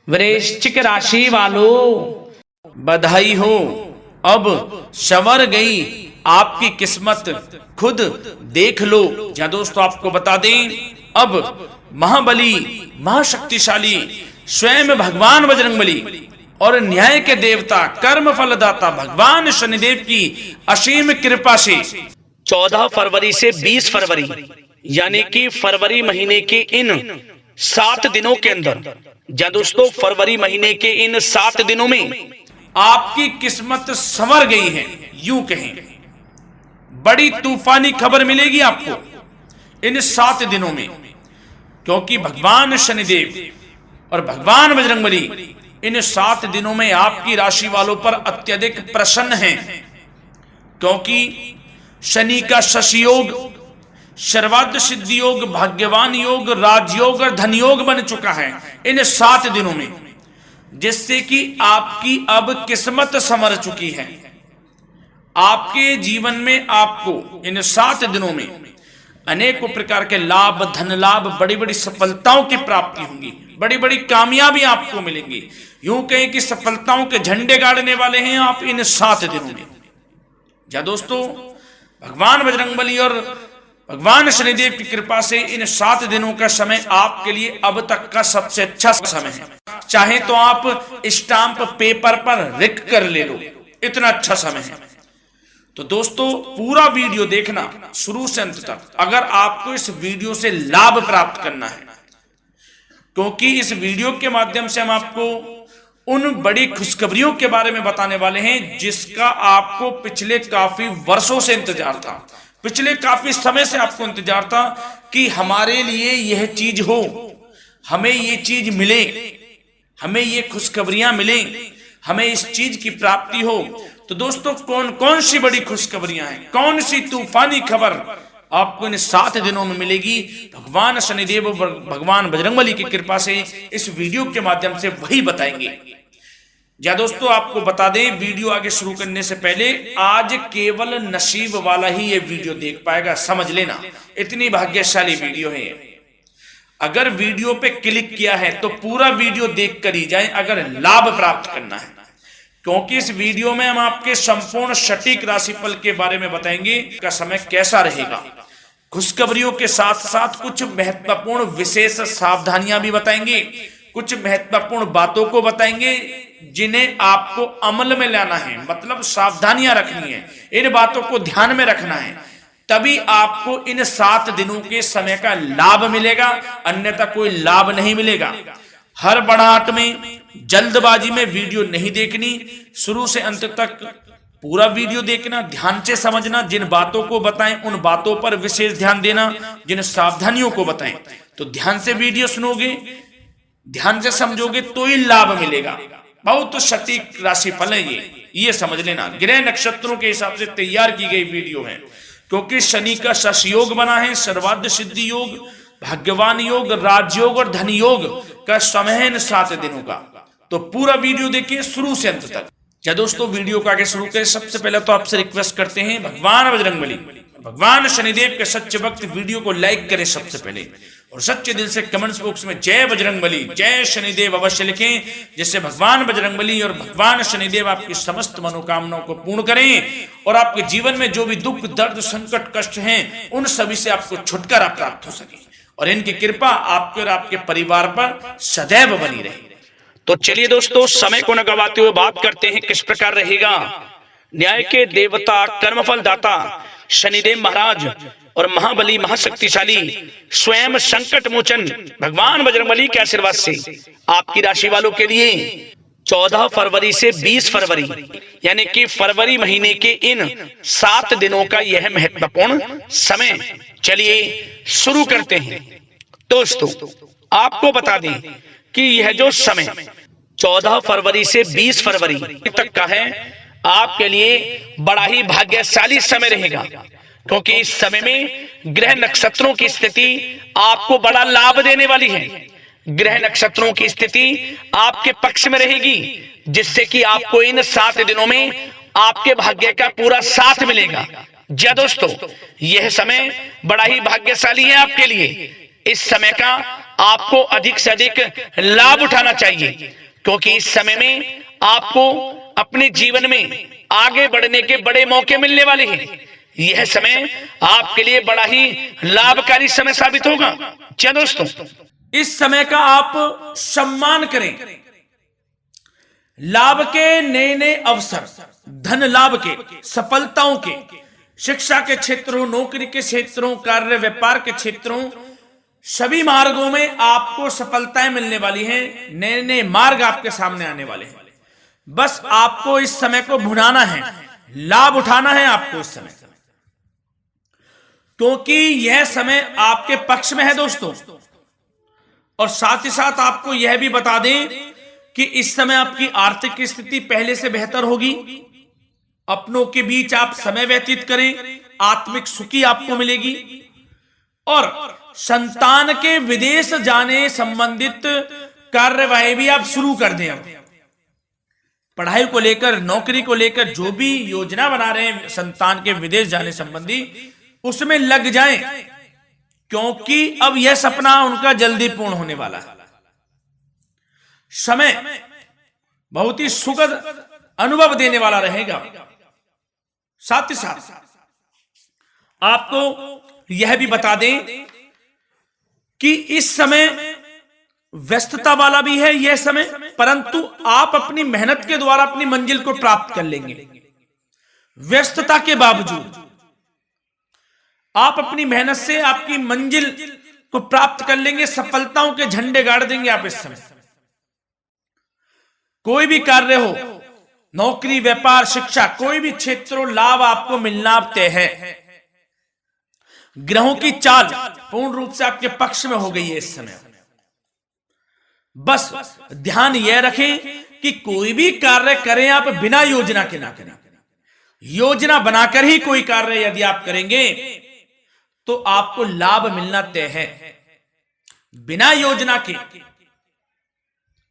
वृश्चिक राशि वालों, बधाई हो, अब संवर गई आपकी किस्मत, खुद देख लो। या दोस्तों आपको बता दें, अब महाबली महाशक्तिशाली स्वयं भगवान बजरंगबली और न्याय के देवता कर्म फलदाता भगवान शनिदेव की असीम कृपा से 14 फरवरी से 20 फरवरी यानी कि फरवरी महीने के इन 7 दिनों के अंदर, या दोस्तों फरवरी महीने के इन 7 दिनों में आपकी किस्मत संवर गई है। यूं कहें, बड़ी तूफानी खबर मिलेगी आपको इन 7 दिनों में, क्योंकि भगवान शनिदेव और भगवान बजरंगबली इन 7 दिनों में आपकी राशि वालों पर अत्यधिक प्रसन्न हैं, क्योंकि शनि का शशि योग, सर्वार्थ सिद्धि योग, भाग्यवान योग, राजयोग और धन योग बन चुका है इन 7 दिनों में, जिससे कि आपकी अब किस्मत संवर चुकी है। आपके जीवन में आपको इन 7 दिनों में अनेकों प्रकार के लाभ, धन लाभ, बड़ी बड़ी सफलताओं की प्राप्ति होंगी, बड़ी बड़ी कामयाबी आपको मिलेंगी। यूं कहें कि सफलताओं के झंडे गाड़ने वाले हैं आप इन 7 दिनों में। या दोस्तों भगवान बजरंगबली और भगवान शनिदेव की कृपा से इन 7 दिनों का समय आपके लिए अब तक का सबसे अच्छा समय है। चाहे तो आप स्टाम्प पेपर पर लिख कर ले लो, इतना अच्छा समय है। तो दोस्तों पूरा वीडियो देखना शुरू से अंत तक, अगर आपको इस वीडियो से लाभ प्राप्त करना है, क्योंकि इस वीडियो के माध्यम से हम आपको उन बड़ी खुशखबरियों के बारे में बताने वाले हैं जिसका आपको पिछले काफी वर्षों से इंतजार था, पिछले काफी समय से आपको इंतजार था कि हमारे लिए यह चीज हो, हमें ये चीज मिले, हमें ये खुशखबरियां मिले, हमें इस चीज की प्राप्ति हो। तो दोस्तों कौन कौन सी बड़ी खुशखबरियां हैं, कौन सी तूफानी खबर आपको इन 7 दिनों में मिलेगी, भगवान शनिदेव और भगवान बजरंगबली की कृपा से इस वीडियो के माध्यम से वही बताएंगे। या दोस्तों आपको बता दें, वीडियो आगे शुरू करने से पहले आज केवल नसीब वाला ही ये वीडियो देख पाएगा, समझ लेना, इतनी भाग्यशाली वीडियो है। अगर वीडियो पे क्लिक किया है तो पूरा वीडियो देख कर ही जाए अगर लाभ प्राप्त करना है, क्योंकि इस वीडियो में हम आपके संपूर्ण सटीक राशिफल के बारे में बताएंगे का समय कैसा रहेगा। खुशखबरियों के साथ साथ कुछ महत्वपूर्ण विशेष सावधानियां भी बताएंगे, कुछ महत्वपूर्ण बातों को बताएंगे जिन्हें आपको अमल में लाना है, मतलब सावधानियां रखनी है, इन बातों को ध्यान में रखना है, तभी आपको इन 7 दिनों के समय का लाभ मिलेगा, अन्यथा कोई लाभ नहीं मिलेगा। हर बड़ाहट में, जल्दबाजी में वीडियो नहीं देखनी, शुरू से अंत तक पूरा वीडियो देखना, ध्यान से समझना, जिन बातों को बताएं उन बातों पर विशेष ध्यान देना, जिन सावधानियों को बताएं तो ध्यान से वीडियो सुनोगे, ध्यान से समझोगे तो ही लाभ मिलेगा। बहुत सटीक राशिफल है ये समझ लेना, ग्रह नक्षत्रों के हिसाब से तैयार की गई वीडियो है, क्योंकि शनि का शशि योग बना है, सर्वार्थ सिद्धि योग, भाग्यवान योग, राजयोग और धन योग का समय है इन 7 दिनों का। तो पूरा वीडियो देखिए शुरू से अंत तक। या दोस्तों वीडियो को आगे शुरू करें, सबसे पहले तो आपसे रिक्वेस्ट करते हैं, भगवान बजरंगबली, भगवान शनिदेव के सच्चे भक्त वीडियो को लाइक करें सबसे पहले, और सच्चे दिल से कमेंट्स बॉक्स में जय बजरंगबली, जय शनिदेव अवश्य लिखें, जिससे भगवान बजरंगबली और भगवान शनिदेव आपकी समस्त मनोकामनाओं को पूर्ण करें और आपके जीवन में जो भी दुख, दर्द, संकट, कष्ट हैं उन सभी से आपको छुटकारा प्राप्त हो सके और इनकी कृपा आपके और आपके परिवार पर सदैव बनी रहे। तो चलिए दोस्तों समय को न गवाते हुए बात करते हैं किस प्रकार रहेगा न्याय के देवता, कर्मफल दाता शनिदेव महाराज और महाबली महाशक्तिशाली स्वयं संकट मोचन भगवान बजरंगबली के आशीर्वाद से आपकी राशि वालों के लिए 14 फरवरी से 20 फरवरी यानी कि फरवरी महीने के इन 7 दिनों का यह महत्वपूर्ण समय। चलिए शुरू करते हैं। दोस्तों आपको बता दें कि यह जो समय 14 फरवरी से 20 फरवरी तक का है, आपके लिए बड़ा ही भाग्यशाली समय रहेगा, क्योंकि इस समय में ग्रह नक्षत्रों की स्थिति आपको बड़ा लाभ देने वाली है। ग्रह नक्षत्रों की स्थिति आपके पक्ष में रहेगी, जिससे कि आपको इन 7 दिनों में आपके भाग्य का पूरा साथ मिलेगा। जी दोस्तों, यह समय बड़ा ही भाग्यशाली है आपके लिए। इस समय का आपको अधिक से अधिक लाभ उठाना चाहिए, क्योंकि इस समय में आपको अपने जीवन में आगे बढ़ने के बड़े मौके मिलने वाले हैं। यह समय आपके लिए बड़ा ही लाभकारी समय साबित होगा। क्या दोस्तों, इस समय का आप सम्मान करें। लाभ के नए नए अवसर, धन लाभ के, सफलताओं के, शिक्षा के क्षेत्रों, नौकरी के क्षेत्रों, कार्य व्यापार के क्षेत्रों, सभी मार्गों में आपको सफलताएं मिलने वाली हैं। नए नए मार्ग आपके सामने आने वाले हैं। बस आपको इस समय को भुनाना है, लाभ उठाना है आपको इस समय, क्योंकि यह समय आपके पक्ष में है दोस्तों। और साथ ही साथ आपको यह भी बता दें कि इस समय आपकी आर्थिक स्थिति पहले से बेहतर होगी। अपनों के बीच आप समय व्यतीत करें, आत्मिक सुखी आपको मिलेगी। और संतान के विदेश जाने संबंधित कार्यवाही भी आप शुरू कर दें। अब पढ़ाई को लेकर, नौकरी को लेकर जो भी योजना बना रहे हैं संतान के विदेश जाने संबंधी, उसमें लग जाएं, क्योंकि अब यह सपना उनका जल्दी पूर्ण होने वाला है। समय बहुत ही सुखद अनुभव देने वाला रहेगा। साथ ही साथ आपको यह भी बता दें कि इस समय व्यस्तता वाला भी है यह समय, परंतु आप अपनी मेहनत के द्वारा अपनी मंजिल को प्राप्त कर लेंगे। व्यस्तता के बावजूद आप अपनी मेहनत से आपकी मंजिल को प्राप्त कर लेंगे। सफलताओं के झंडे गाड़ देंगे आप इस समय। कोई भी कार्य हो, नौकरी, व्यापार, शिक्षा, कोई भी क्षेत्रों, लाभ आपको मिलना तय है। ग्रहों की चाल पूर्ण रूप से आपके पक्ष में हो गई है इस समय। बस ध्यान यह रखें कि कोई भी कार्य करें आप बिना योजना के ना करें। योजना बनाकर ही कोई कार्य यदि आप करेंगे तो आपको लाभ मिलना तय है। बिना योजना के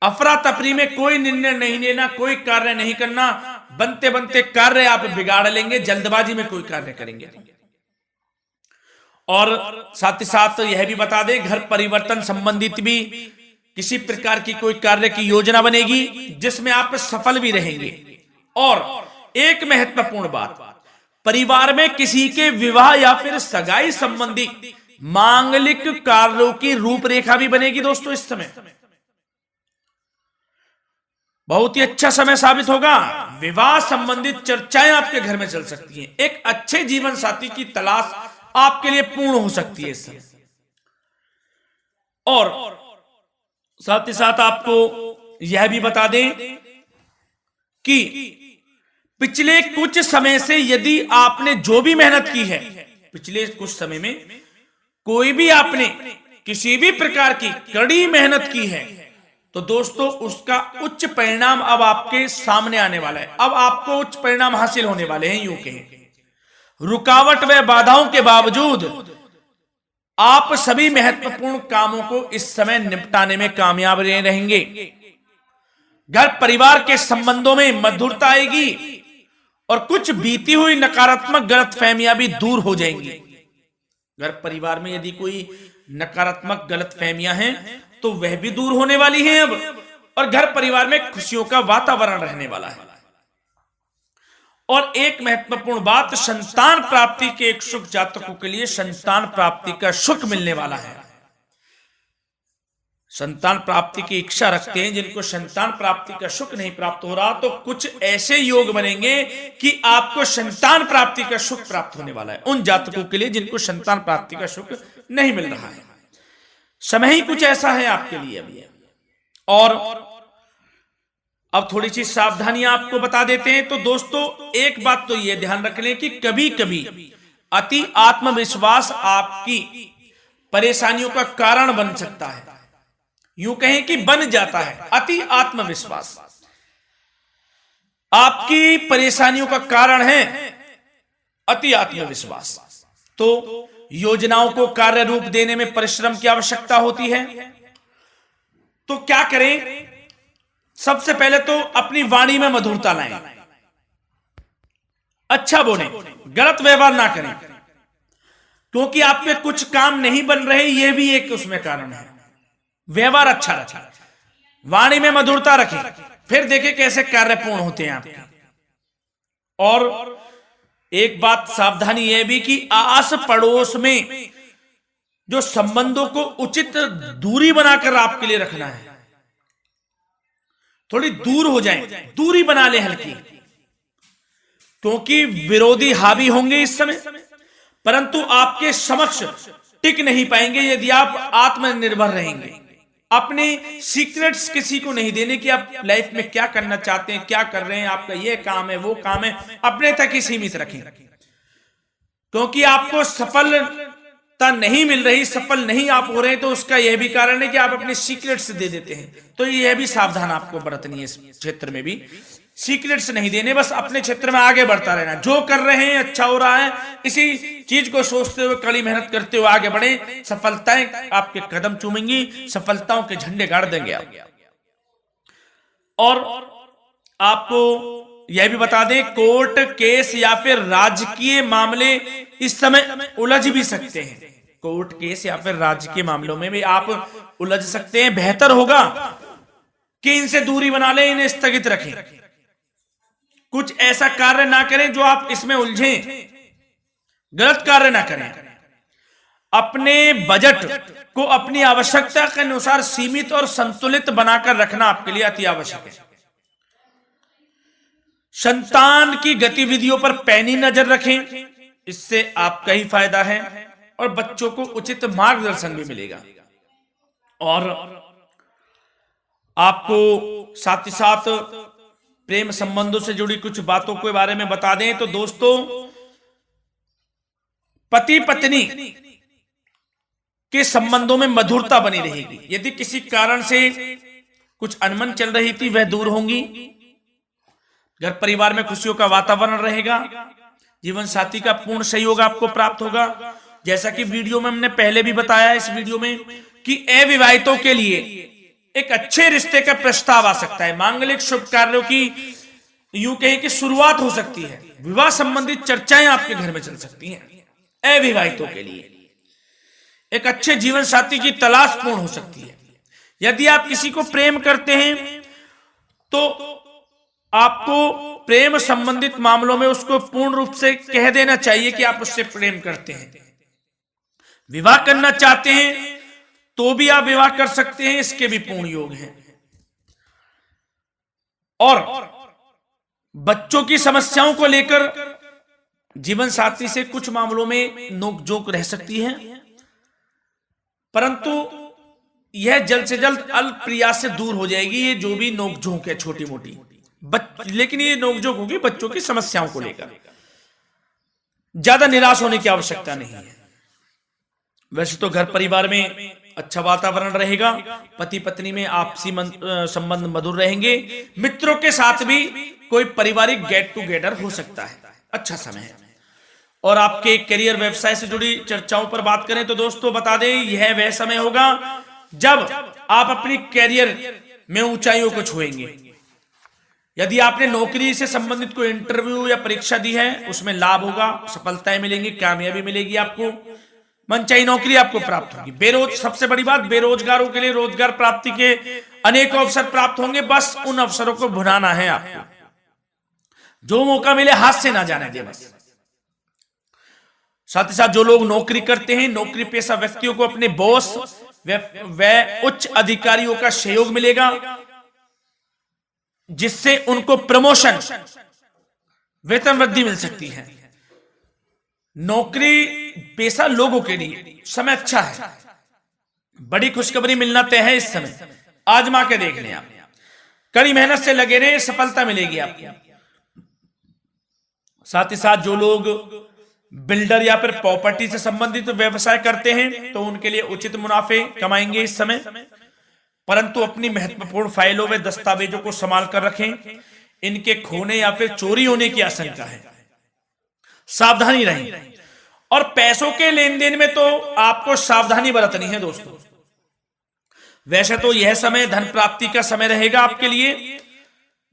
अफरा तफरी में कोई निर्णय नहीं लेना, कोई कार्य नहीं करना। बनते बनते कार्य आप बिगाड़ लेंगे, जल्दबाजी में कोई कार्य करेंगे। और साथ ही साथ यह भी बता दें, घर परिवर्तन संबंधित भी किसी प्रकार की कोई कार्य की योजना बनेगी जिसमें आप सफल भी रहेंगे। और एक महत्वपूर्ण बात, परिवार में किसी के विवाह या फिर सगाई संबंधी मांगलिक कार्यों की रूपरेखा भी बनेगी दोस्तों। इस समय बहुत ही अच्छा समय साबित होगा। विवाह संबंधित चर्चाएं आपके घर में चल सकती हैं। एक अच्छे जीवन साथी की तलाश आपके लिए पूर्ण हो सकती है इस समय। और साथ ही साथ आपको यह भी बता दें कि पिछले कुछ समय से यदि आपने जो भी मेहनत की है, पिछले कुछ समय में कोई भी आपने किसी भी प्रकार की कड़ी मेहनत की है, तो दोस्तों उसका उच्च परिणाम अब आपके सामने आने वाला है। अब आपको उच्च परिणाम हासिल होने वाले हैं। यूं कहें, रुकावट व बाधाओं के बावजूद आप सभी महत्वपूर्ण कामों को इस समय निपटाने में कामयाब रहेंगे। घर परिवार के संबंधों में मधुरता आएगी और कुछ बीती हुई नकारात्मक गलतफहमियां भी दूर हो जाएंगी। घर परिवार में यदि कोई नकारात्मक गलतफहमियां हैं तो वह भी दूर होने वाली हैं अब, और घर परिवार में खुशियों का वातावरण रहने वाला है। और एक महत्वपूर्ण बात, संतान प्राप्ति के इच्छुक जातकों के लिए संतान प्राप्ति का सुख मिलने वाला है। संतान प्राप्ति की इच्छा रखते हैं जिनको संतान प्राप्ति का सुख नहीं प्राप्त हो रहा, तो कुछ ऐसे योग बनेंगे कि आपको संतान प्राप्ति का सुख प्राप्त होने वाला है। उन जातकों के लिए जिनको संतान प्राप्ति का सुख नहीं मिल रहा है, समय ही कुछ ऐसा है आपके लिए अभी। और अब थोड़ी सी सावधानियां आपको बता देते हैं। तो दोस्तों एक बात तो यह ध्यान रख लें कि कभी कभी अति आत्मविश्वास आपकी परेशानियों का कारण बन सकता है। यूं कहें कि बन जाता है। अति आत्मविश्वास आपकी परेशानियों का कारण है। अति आत्मविश्वास तो योजनाओं को कार्य रूप देने में परिश्रम की आवश्यकता होती है। तो क्या करें? सबसे पहले तो अपनी वाणी में मधुरता लाएं, अच्छा बोलें, गलत व्यवहार ना करें, क्योंकि आप पे कुछ काम नहीं बन रहे, यह भी एक उसमें कारण है। व्यवहार अच्छा रखें, वाणी में मधुरता रखें, फिर देखें कैसे कार्य पूर्ण होते हैं आपके। और एक बात सावधानी यह भी कि आस पड़ोस में जो संबंधों को उचित दूरी बनाकर आपके लिए रखना है, थोड़ी दूर हो जाए, दूरी बना ले हल्की, क्योंकि विरोधी हावी होंगे इस समय, परंतु आपके समक्ष टिक नहीं पाएंगे यदि आप आत्मनिर्भर रहेंगे। अपने सीक्रेट्स किसी को नहीं देने कि आप लाइफ में क्या करना चाहते हैं, क्या कर रहे हैं, आपका ये काम है, वो काम है, अपने तक ही सीमित रखें, क्योंकि आपको सफलता नहीं मिल रही, सफल नहीं आप हो रहे, तो उसका यह भी कारण है कि आप अपने सीक्रेट्स दे देते हैं। तो यह भी सावधान आपको बरतनी है, इस क्षेत्र में भी सीक्रेट्स नहीं देने, बस अपने क्षेत्र में आगे बढ़ता रहना, जो कर रहे हैं अच्छा हो रहा है, इसी चीज को सोचते हुए कड़ी मेहनत करते हुए आगे बढ़े, सफलताएं आपके कदम चूमेंगी, सफलताओं के झंडे गाड़ देंगे आप। और आपको यह भी बता दें, कोर्ट केस या फिर राजकीय मामले इस समय उलझ भी सकते हैं। कोर्ट केस या फिर राजकीय मामलों में भी आप उलझ सकते हैं। बेहतर होगा कि इनसे दूरी बना लें, इन्हें स्थगित रखें, कुछ ऐसा कार्य ना करें जो आप इसमें उलझें, गलत कार्य ना करें। अपने बजट को अपनी आवश्यकता के अनुसार सीमित और संतुलित बनाकर रखना आपके लिए अति आवश्यक है। संतान की गतिविधियों पर पैनी नजर रखें, इससे आपका ही फायदा है और बच्चों को उचित मार्गदर्शन भी मिलेगा। और आपको साथ ही साथ प्रेम संबंधों से जुड़ी कुछ बातों के बारे में बता दें तो दोस्तों, पति पत्नी के संबंधों में मधुरता बनी रहेगी। यदि किसी कारण से कुछ अनबन चल रही थी वह दूर होंगी, घर परिवार में खुशियों का वातावरण रहेगा, जीवन साथी का पूर्ण सहयोग आपको प्राप्त होगा। जैसा कि वीडियो में हमने पहले भी बताया इस वीडियो में कि अविवाहितों के लिए एक अच्छे रिश्ते का प्रस्ताव आ सकता है, मांगलिक शुभ कार्यों की यूं कहें कि शुरुआत हो सकती है, विवाह संबंधित चर्चाएं आपके घर में चल सकती हैं। अविवाहितों के लिए एक अच्छे जीवन साथी की तलाश पूर्ण हो सकती है। यदि आप किसी को प्रेम करते हैं तो आपको प्रेम संबंधित मामलों में उसको पूर्ण रूप से कह देना चाहिए कि आप उससे प्रेम करते हैं। विवाह करना चाहते हैं तो भी आप विवाह कर सकते हैं, इसके भी पूर्ण योग हैं। और बच्चों की समस्याओं को लेकर जीवन साथी से कुछ मामलों में नोकझोंक रह सकती है, परंतु यह जल्द से जल्द अल्प प्रयास से दूर हो जाएगी। ये जो भी नोकझोंक है छोटी मोटी, लेकिन ये नोकझोंक होगी बच्चों की समस्याओं को लेकर। ज्यादा निराश होने की आवश्यकता नहीं है। वैसे तो घर परिवार में अच्छा वातावरण रहेगा, पति पत्नी में आपसी संबंध मधुर रहेंगे, मित्रों के साथ भी कोई पारिवारिक गेट टुगेदर हो सकता है, अच्छा समय है। और आपके करियर व्यवसाय से जुड़ी चर्चाओं पर बात करें तो दोस्तों बता दें, यह वह समय होगा जब आप अपनी करियर में ऊंचाइयों को छुएंगे। यदि आपने नौकरी से संबंधित कोई इंटरव्यू या परीक्षा दी है, उसमें लाभ होगा, सफलताएं मिलेंगी, कामयाबी मिलेगी, आपको मनचाही नौकरी आपको प्राप्त होगी। सबसे बड़ी बात, बेरोजगारों के लिए रोजगार प्राप्ति के अनेक अवसर प्राप्त होंगे, बस उन अवसरों को भुनाना है आपको। जो मौका मिले हाथ से ना जाने दे बस। साथ ही साथ जो लोग नौकरी करते हैं, नौकरी पेशा व्यक्तियों को अपने बॉस व उच्च अधिकारियों का सहयोग मिलेगा, जिससे उनको प्रमोशन, वेतन वृद्धि मिल सकती है। नौकरी पेशा लोगों के लिए समय अच्छा है, बड़ी खुशखबरी मिलना तय है इस समय। आजमा के देख लें आप, कड़ी मेहनत से लगे रहे, सफलता मिलेगी आपको। साथ ही साथ जो लोग बिल्डर या फिर प्रॉपर्टी से संबंधित व्यवसाय करते हैं तो उनके लिए उचित मुनाफे कमाएंगे इस समय, परंतु अपनी महत्वपूर्ण फाइलों व दस्तावेजों को संभाल कर रखें, इनके खोने या फिर चोरी होने की आशंका है, सावधानी रहें। और पैसों के लेन देन में तो आपको सावधानी बरतनी है दोस्तों। वैसे तो यह समय धन प्राप्ति का समय रहेगा आपके लिए,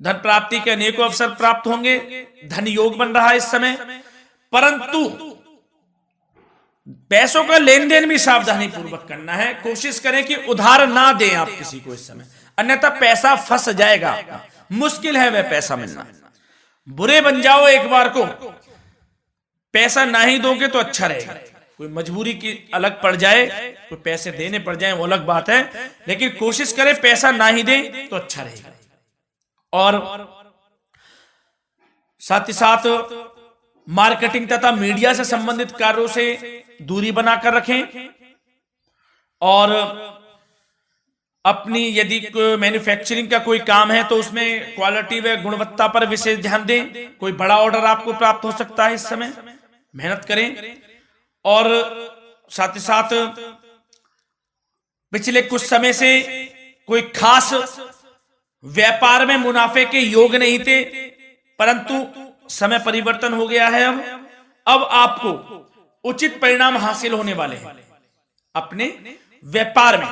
धन प्राप्ति के अनेकों अवसर प्राप्त होंगे, धन योग बन रहा है इस समय, परंतु पैसों का लेन देन भी सावधानी पूर्वक करना है। कोशिश करें कि उधार ना दें आप किसी को इस समय, अन्यथा पैसा फंस जाएगा आपका, मुश्किल है वह पैसा मिलना। बुरे बन जाओ एक बार को, पैसा ना ही दोगे तो अच्छा रहेगा। कोई मजबूरी की अलग पड़ जाए, कोई पैसे देने पड़ जाए वो अलग बात है, लेकिन कोशिश करें पैसा ना ही दें तो अच्छा रहेगा। और साथ ही साथ मार्केटिंग तथा मीडिया से संबंधित कार्यों से दूरी बनाकर रखें। और अपनी यदि मैन्युफैक्चरिंग का कोई काम है तो उसमें क्वालिटी व गुणवत्ता पर विशेष ध्यान दें। कोई बड़ा ऑर्डर आपको प्राप्त हो सकता है इस समय, मेहनत करें। और साथ ही साथ पिछले कुछ समय से कोई खास व्यापार में मुनाफे के योग नहीं थे, परंतु समय परिवर्तन हो गया है। अब आपको उचित परिणाम हासिल होने वाले हैं अपने व्यापार में।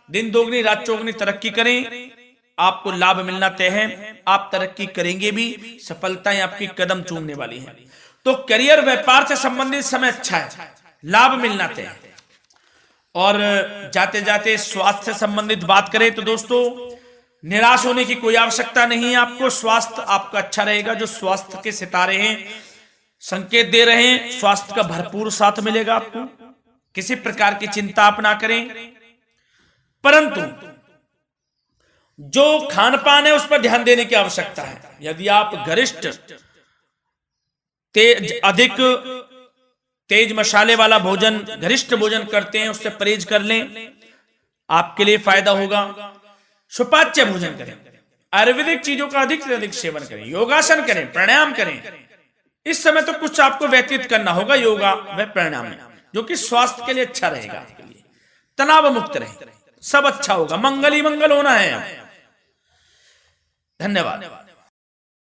दिन दोगुनी रात चौगुनी तरक्की करें, आपको लाभ मिलना तय है। आप तरक्की करेंगे भी, सफलताएं आपकी कदम चूमने वाली हैं। तो करियर व्यापार से संबंधित समय अच्छा है, लाभ मिलना तय है। और जाते जाते स्वास्थ्य से संबंधित बात करें तो दोस्तों निराश होने की कोई आवश्यकता नहीं है आपको। स्वास्थ्य आपका अच्छा रहेगा। जो स्वास्थ्य के सितारे हैं संकेत दे रहे हैं, स्वास्थ्य का भरपूर साथ मिलेगा आपको। किसी प्रकार की चिंता आप ना करें, परंतु जो खान पान है उस पर ध्यान देने की आवश्यकता है। यदि आप गरिष्ठ अधिक तेज मसाले वाला भोजन, गरिष्ठ भोजन करते हैं, उससे परहेज कर लें, आपके लिए फायदा होगा। सुपाच्य भोजन करें, आयुर्वेदिक चीजों का अधिक से अधिक सेवन करें, योगासन करें, प्राणायाम करें। इस समय तो कुछ आपको व्यतीत करना होगा योगा व प्राणायाम में, जो कि स्वास्थ्य के लिए अच्छा रहेगा, आपके लिए तनाव मुक्त रहे, सब अच्छा होगा। मंगल ही मंगल होना है। धन्यवाद।